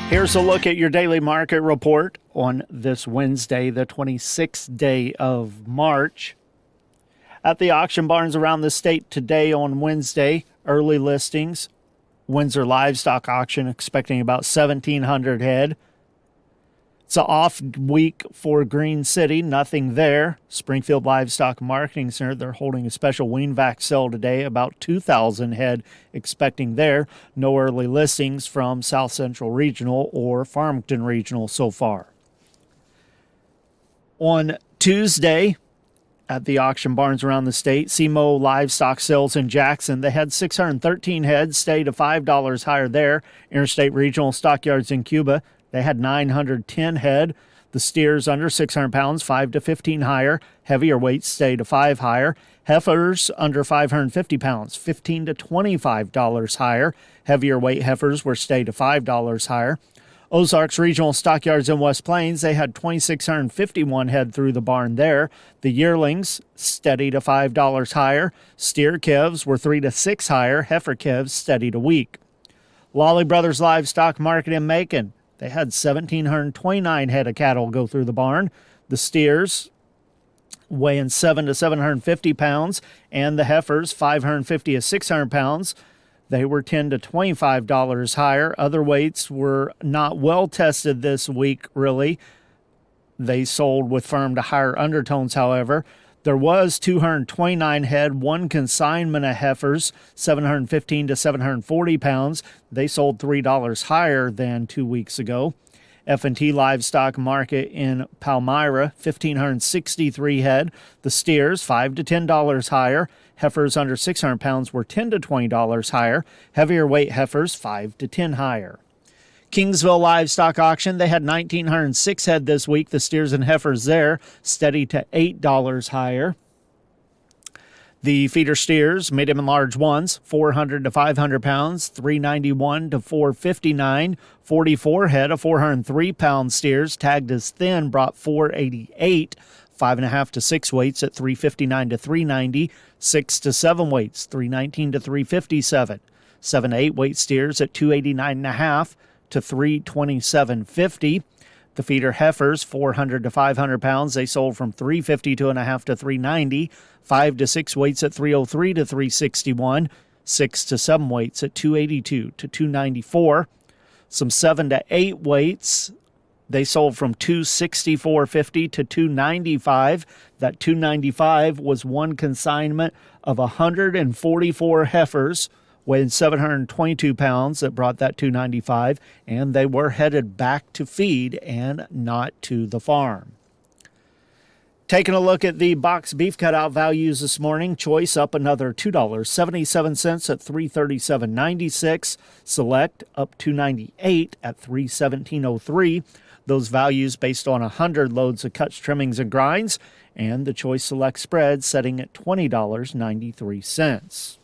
Here's a look at your daily market report on this Wednesday, the 26th day of March. At the auction barns around the state today on Wednesday, early listings, Windsor Livestock Auction expecting about 1,700 head. It's an off week for Green City, nothing there. Springfield Livestock Marketing Center, they're holding a special wean vac sale today, about 2,000 head expecting there. No early listings from South Central Regional or Farmington Regional so far. On Tuesday, at the auction barns around the state, SEMO livestock sales in Jackson, they had 613 head, stayed to $5 higher there. Interstate Regional Stockyards in Cuba, they had 910 head. The steers under 600 pounds, 5 to 15 higher. Heavier weights stay to 5 higher. Heifers under 550 pounds, $15 to $25 higher. Heavier weight heifers were stayed to $5 higher. Ozarks Regional Stockyards in West Plains, they had 2,651 head through the barn there. The yearlings steady to $5 higher. Steer calves were 3 to 6 higher. Heifer calves steady to weak. Lawley Brothers Livestock Market in Macon, they had 1,729 head of cattle go through the barn. The steers weighing 7 to 750 pounds, and the heifers 550 to 600 pounds. They were $10 to $25 higher. Other weights were not well tested this week, really. They sold with firm to higher undertones, however. There was 229 head, one consignment of heifers, 715 to 740 pounds. They sold $3 higher than 2 weeks ago. F&T Livestock Market in Palmyra, 1,563 head. The steers, $5 to $10 higher. Heifers under 600 pounds were $10 to $20 higher. Heavier weight heifers, 5 to 10 higher. Kingsville Livestock Auction, they had 1,906 head this week. The steers and heifers there steady to $8 higher. The feeder steers, medium and large ones, 400 to 500 pounds, 391 to 459. 44 head of 403-pound steers, tagged as thin, brought 488. 5.5 to 6 weights at 359 to 390. 6 to 7 weights, 319 to 357. 7 to 8 weight steers at 289.5 to 327.50. The feeder heifers, 400 to 500 pounds, they sold from 352.5 to 390. 5 to 6 weights at 303 to 361. 6 to 7 weights at 282 to 294. Some 7 to 8 weights, they sold from 264.50 to 295. That 295 was one consignment of 144 heifers weighing 722 pounds that brought that 295, and they were headed back to feed and not to the farm. Taking a look at the box beef cutout values this morning, choice up another $2.77 at $337.96. Select up $2.98 at $317.03. Those values based on 100 loads of cuts, trimmings, and grinds, and the choice select spread setting at $20.93.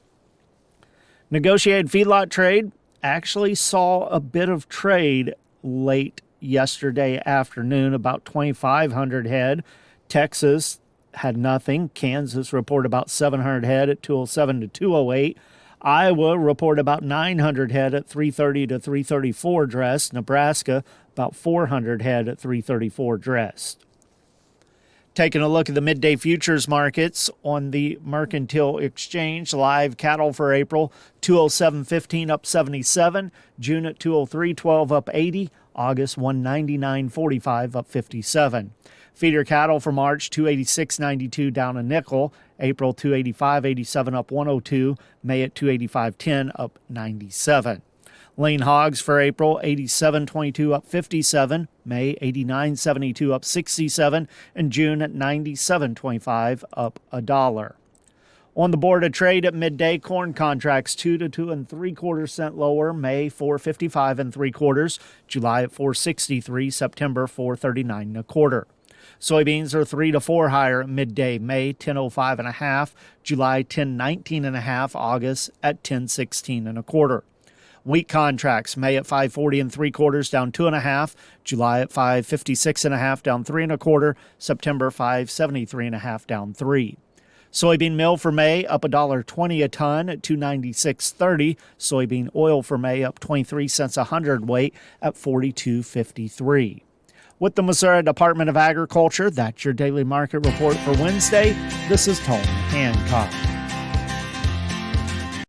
Negotiated feedlot trade actually saw a bit of trade late yesterday afternoon, about 2,500 head. Texas had nothing. Kansas reported about 700 head at 207 to 208. Iowa reported about 900 head at 330 to 334 dressed. Nebraska about 400 head at 334 dressed. Taking a look at the midday futures markets on the Mercantile Exchange, live cattle for April, 207.15 up 77, June at 203.12 up 80, August 199.45 up 57. Feeder cattle for March, 286.92 down a nickel, April 285.87 up 102, May at 285.10 up 97. Lean hogs for April, 87.22 up 57, May 89.72 up 67, and June at 97.25 up $1. On the board of trade at midday, corn contracts 2 to 2 3/4 cent lower, May 4.55 3/4, July at 4.63, September 4.39 1/4. Soybeans are 3 to 4 higher at midday, May 10.05 1/2, July 10.19 1/2, August at 10.16 1/4. Wheat contracts, May at 5.40 3/4, down 2 1/2, July at 5.56 1/2, down 3 1/4, September 5.73 1/2, down 3. Soybean meal for May up $1.20 a ton at $296.30. Soybean oil for May up 23 cents a hundredweight at $42.53. With the Missouri Department of Agriculture, that's your daily market report for Wednesday. This is Tony Hancock.